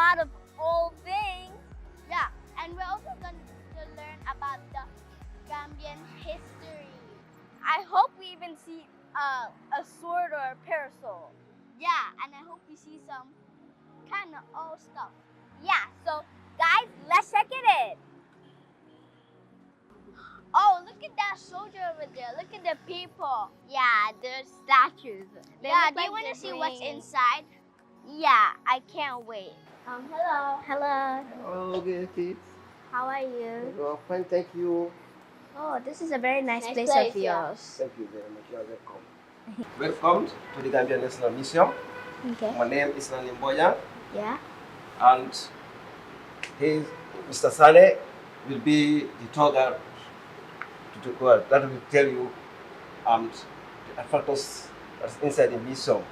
lot of old things. Yeah, and we're also going to learn about the Gambian history. I hope we even see a sword or a parasol. Yeah, and I hope we see some kind of old stuff. Yeah, so guys, let's check it in. Oh, look at that soldier over there. Look at the people. Yeah, there's statues. Yeah, do you want to see what's inside? Yeah, I can't wait. Hello. Hello. Hello, kids. How are you? Well, fine, thank you. Oh, this is a very nice place yeah. of yours. Thank you very much. You are welcome. Welcome to the Gambia National Museum. Okay. My name is Nani Mboya, Yeah. and Mr. Sane will be the tour guide that will tell you the factors that's inside the museum.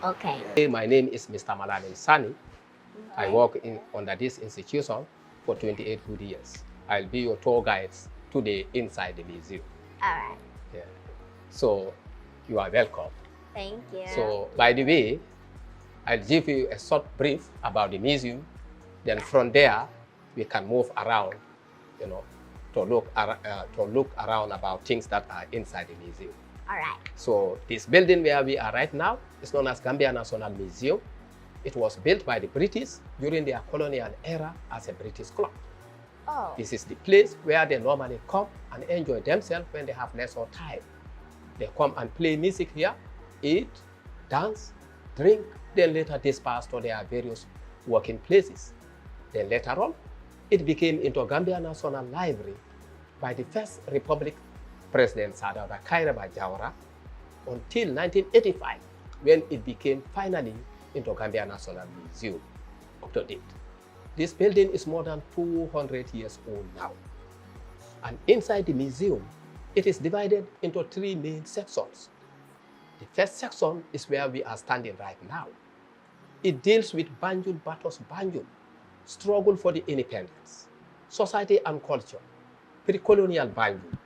Okay. Hey, my name is Mr. Malane Sani. I work under this institution for 28 good years. I'll be your tour guides today inside the museum. All right. Yeah. So you are welcome. Thank you. So by the way, I'll give you a short brief about the museum. Then from there, we can move around, to look around about things that are inside the museum. All right. So this building where we are right now is known as Gambia National Museum. It was built by the British during their colonial era as a British club. Oh. This is the place where they normally come and enjoy themselves when they have lesser time. They come and play music here, eat, dance, drink, then later disperse to their various working places. Then later on, it became into Gambia National Library by the first Republic President Sadauda Kairaba Jawara until 1985, when it became finally into Gambia National Museum up to date. This building is more than 200 years old now. And inside the museum, it is divided into 3 main sections. The first section is where we are standing right now. It deals with Banjul Batos Banjul, struggle for the independence, society and culture, pre-colonial Banjul,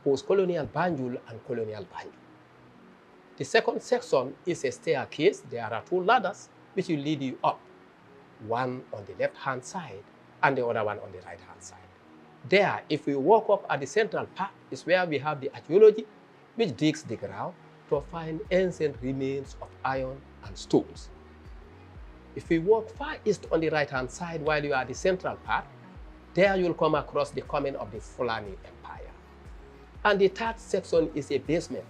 post-colonial Banjul, and colonial Banjul. The second section is a staircase. There are 2 ladders which will lead you up, one on the left-hand side and the other one on the right-hand side. There, if we walk up at the central part, is where we have the archaeology, which digs the ground to find ancient remains of iron and stones. If we walk far east on the right-hand side while you are at the central part, there you'll come across the coming of the Fulani Empire. And the third section is a basement.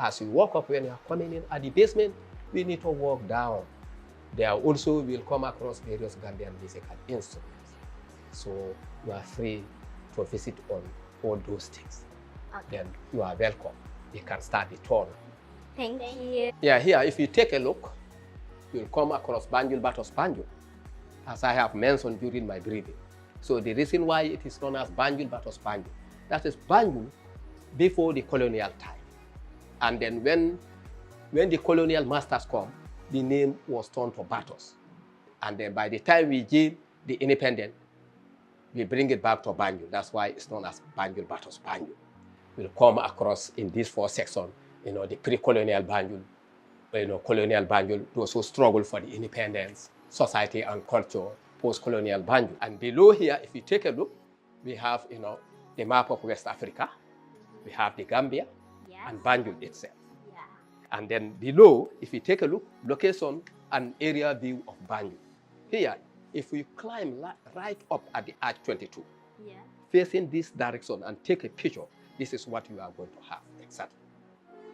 As you walk up when you are coming in at the basement, we need to walk down. There also will come across various Gambian musical instruments. So you are free to visit on all those things. Okay. Then you are welcome. You can start the tour. Thank you. Yeah, here, if you take a look, you'll come across Banjul Batos Banjul, as I have mentioned during my briefing. So the reason why it is known as Banjul Batos Banjul, that is Banjul before the colonial time. And then when the colonial masters come, the name was turned to Batos. And then by the time we give the independence, we bring it back to Banjul. That's why it's known as Banjul Batos Banjul. We'll come across in this 4 sections, the pre-colonial Banjul, colonial Banjul, those who struggle for the independence, society and culture, post-colonial Banjul. And below here, if you take a look, we have, the map of West Africa. We have the Gambia, yes, and Banjul itself. Yeah. And then below, if you take a look, location and area view of Banjul. Here, if we climb right up at the Arch 22, yeah, facing this direction and take a picture, this is what you are going to have, exactly.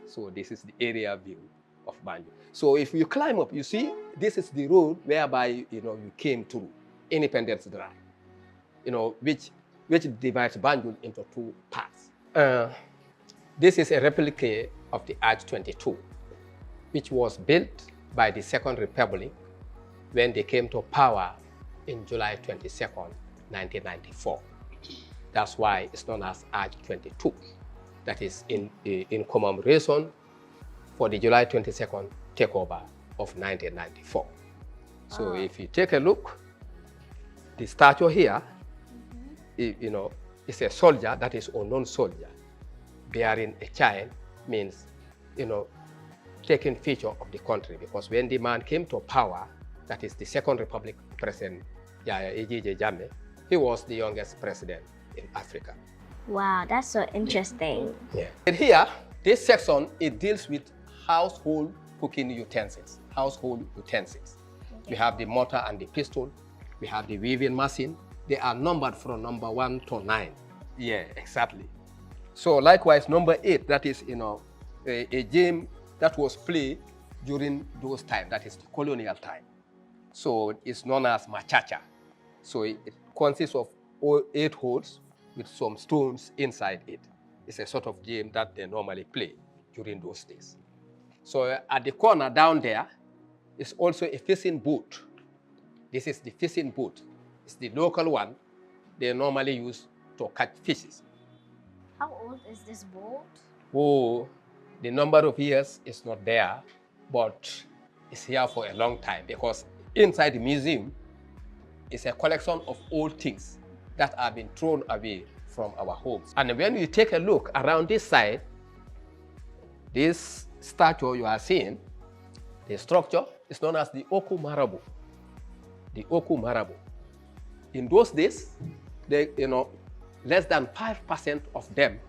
So this is the area view of Banjul. So if you climb up, you see, this is the road whereby, you came through, Independence Drive, which divides Banjul into 2 parts. This is a replica of the Arch 22, which was built by the Second Republic when they came to power in July 22nd, 1994. That's why it's known as Arch 22. That is in commemoration for the July 22nd takeover of 1994. So if you take a look, the statue here, is a soldier, that is unknown soldier, bearing a child, means, taking feature of the country, because when the man came to power, that is the Second Republic President Yaya Ejije Jammeh. He was the youngest president in Africa. Wow, that's so interesting. Yeah. And here, this section, it deals with household cooking utensils. Household utensils. Okay. We have the mortar and the pestle. We have the weaving machine. They are numbered from number 1 to 9. Yeah, exactly. So likewise, number 8, that is, a game that was played during those times, that is the colonial time. So it's known as machacha. So it consists of 8 holes with some stones inside it. It's a sort of game that they normally play during those days. So at the corner down there is also a fishing boat. This is the fishing boat. It's the local one they normally use to catch fishes. How old is this boat? Oh, the number of years is not there, but it's here for a long time because inside the museum is a collection of old things that have been thrown away from our homes. And when you take a look around this side, this statue you are seeing, the structure is known as the Omu Marabu. The Omu Marabu. In those days, less than 5% of them,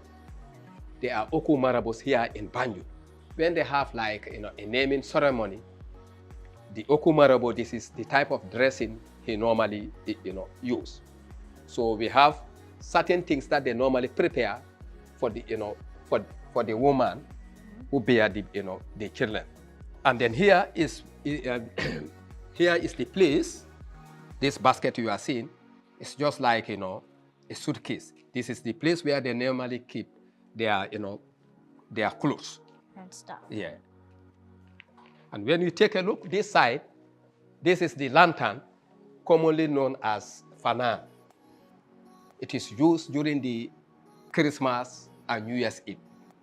they are Omu Marabus here in Banjul. When they have a naming ceremony, the Omu Marabu, this is the type of dressing he normally use. So we have certain things that they normally prepare for the for the woman who bear the children. And then here is here is the place. This basket you are seeing is just like a suitcase. This is the place where they normally keep their their clothes And stuff. Yeah. And when you take a look this side, this is the lantern, commonly known as fanan. It is used during the Christmas and New Year's Eve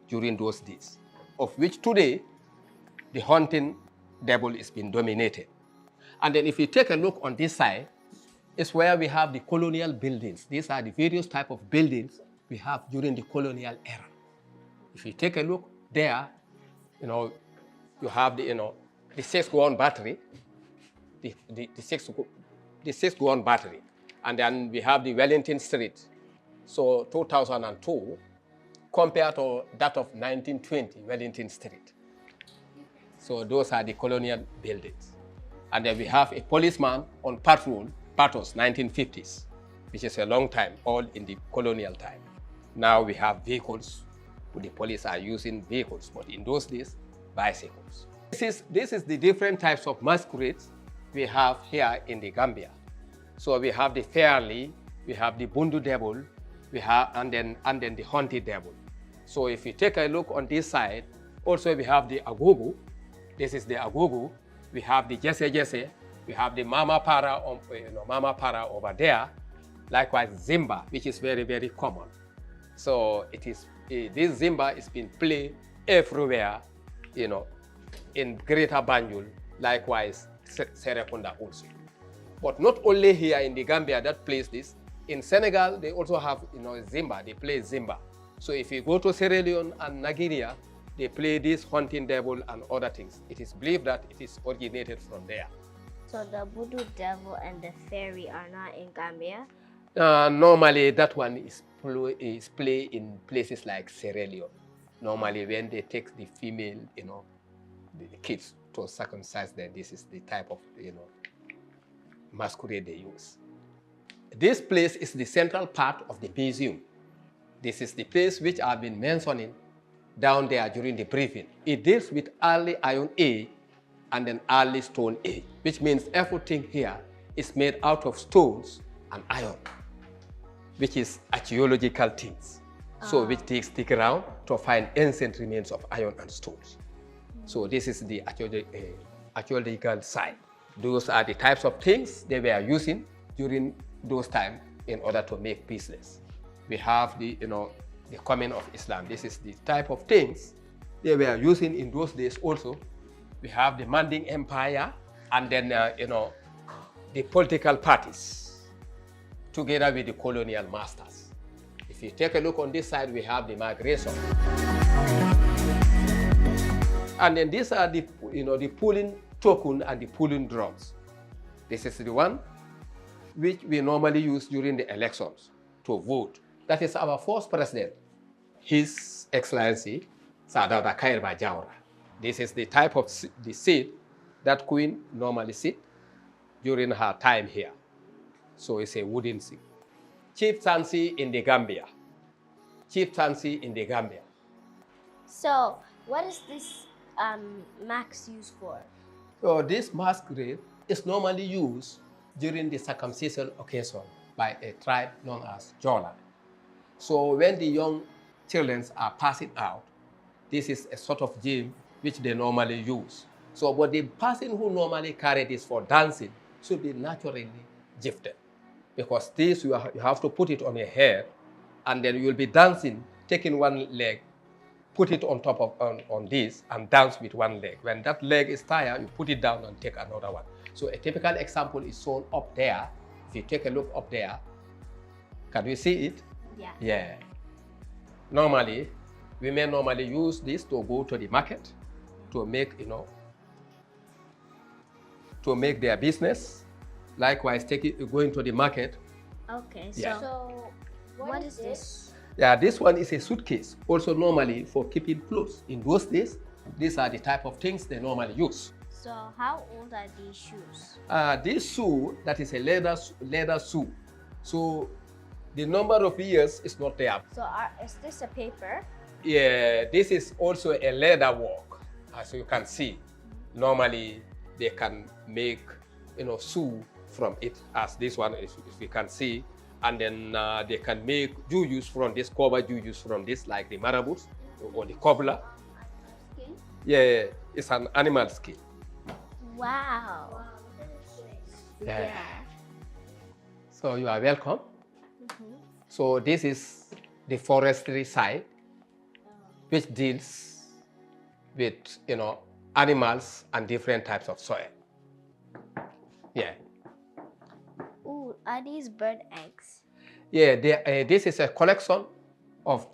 during those days, of which today the hunting devil is being dominated. And then if you take a look on this side, it's where we have the colonial buildings. These are the various type of buildings we have during the colonial era. If you take a look there, you have the 6-gun battery, the 6-gun battery, and then we have the Wellington Street. So 2002 compared to that of 1920 Wellington Street. So those are the colonial buildings. And then we have a policeman on patrol, battles 1950s, which is a long time, all in the colonial time. Now we have vehicles. The police are using vehicles, but in those days, bicycles. This is the different types of masquerades we have here in the Gambia. So we have the fairly, we have the bundu devil, we have and then the haunted devil. So if you take a look on this side, also we have the agogo. This is the agogo. We have the jesse jesse. We have the mama para, mama para over there. Likewise, zimba, which is very, very common. So it is this zimba is being played everywhere, in Greater Banjul. Likewise, Serekunda also. But not only here in the Gambia that plays this. In Senegal, they also have zimba. They play zimba. So if you go to Sierra Leone and Nigeria, they play this hunting devil and other things. It is believed that it is originated from there. So the voodoo devil and the fairy are not in Gambia? Normally, that one is played in places like Sierra Leone. Normally, when they take the female, the kids to circumcise them, this is the type of, masquerade they use. This place is the central part of the museum. This is the place which I've been mentioning down there during the briefing. It deals with early Iron Age and then early Stone Age, which means everything here is made out of stones and iron, which is archaeological things. So which takes the ground to find ancient remains of iron and stones. So this is the archaeological site. Those are the types of things they were using during those times in order to make business. We have the coming of Islam. This is the type of things they were using in those days also. We have the Manding Empire and then, the political parties together with the colonial masters. If you take a look on this side, we have the migration. And then these are the pulling token and the pulling drums. This is the one which we normally use during the elections to vote. That is our first president, His Excellency Sadauda Kairba Jawara. This is the type of the seat that Queen normally sit during her time here. So it's a wooden seat. Chieftaincy in the Gambia. Chieftaincy in the Gambia. So, what is this mask used for? So this masquerade is normally used during the circumcision occasion by a tribe known as Jolan. So when the young children are passing out, this is a sort of gem which they normally use. So, but the person who normally carry this for dancing should be naturally gifted, because this you have to put it on your head, and then you will be dancing, taking one leg, put it on top of on this, and dance with one leg. When that leg is tired, you put it down and take another one. So a typical example is shown up there. If you take a look up there, can you see it? Yeah. Yeah. Normally, women normally use this to go to the market to make, to make their business. Likewise, going to the market. Okay, Yeah. So what is this? Yeah, this one is a suitcase, also normally for keeping clothes. In those days, these are the type of things they normally use. So how old are these shoes? This shoe, that is a leather shoe. So the number of years is not there. So is this a paper? Yeah, this is also a leather work. As you can see, normally they can make, shoe from it, as this one is, if you can see. And then they can make jujus from this, cover jujus from this, like the marabouts or the cobbler. Skin? Yeah, it's an animal skin. Wow. Yeah. So you are welcome. So this is the forestry side, which deals with, animals and different types of soil. Yeah. Ooh, are these bird eggs? Yeah, this is a collection of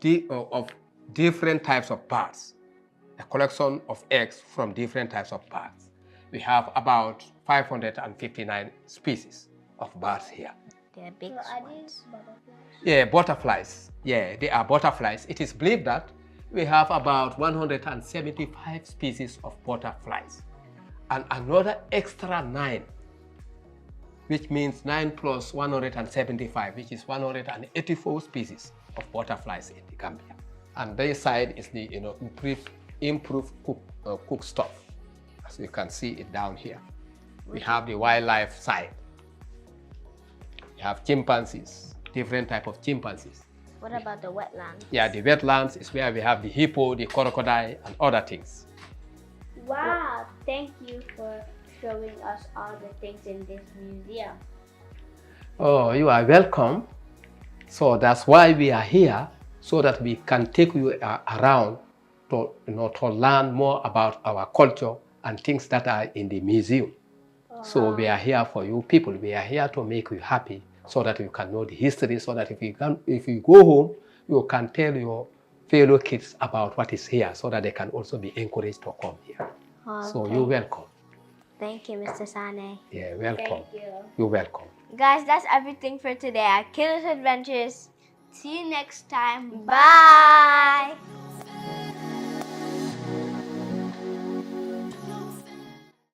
different types of birds. A collection of eggs from different types of birds. We have about 559 species of birds here. They're big. So are these butterflies? Yeah, butterflies. Yeah, they are butterflies. It is believed that we have about 175 species of butterflies and another extra 9, which means 9 plus 175, which is 184 species of butterflies in the Gambia. And this side is the improved cook stuff. As you can see it down here. We have the wildlife side. We have chimpanzees, different type of chimpanzees. What about the wetlands? Yeah, the wetlands is where we have the hippo, the crocodile, and other things. Wow, thank you for showing us all the things in this museum. Oh, you are welcome. So that's why we are here, so that we can take you around to, to learn more about our culture and things that are in the museum. So we are here for you people. We are here to make you happy, so that you can know the history, so that if you go home, you can tell your fellow kids about what is here, so that they can also be encouraged to come here. Okay. So you're welcome. Thank you, Mr. Sane. Yeah, welcome. Thank you. You're welcome. Guys, that's everything for today at Kiddoz Adventures. See you next time. Bye!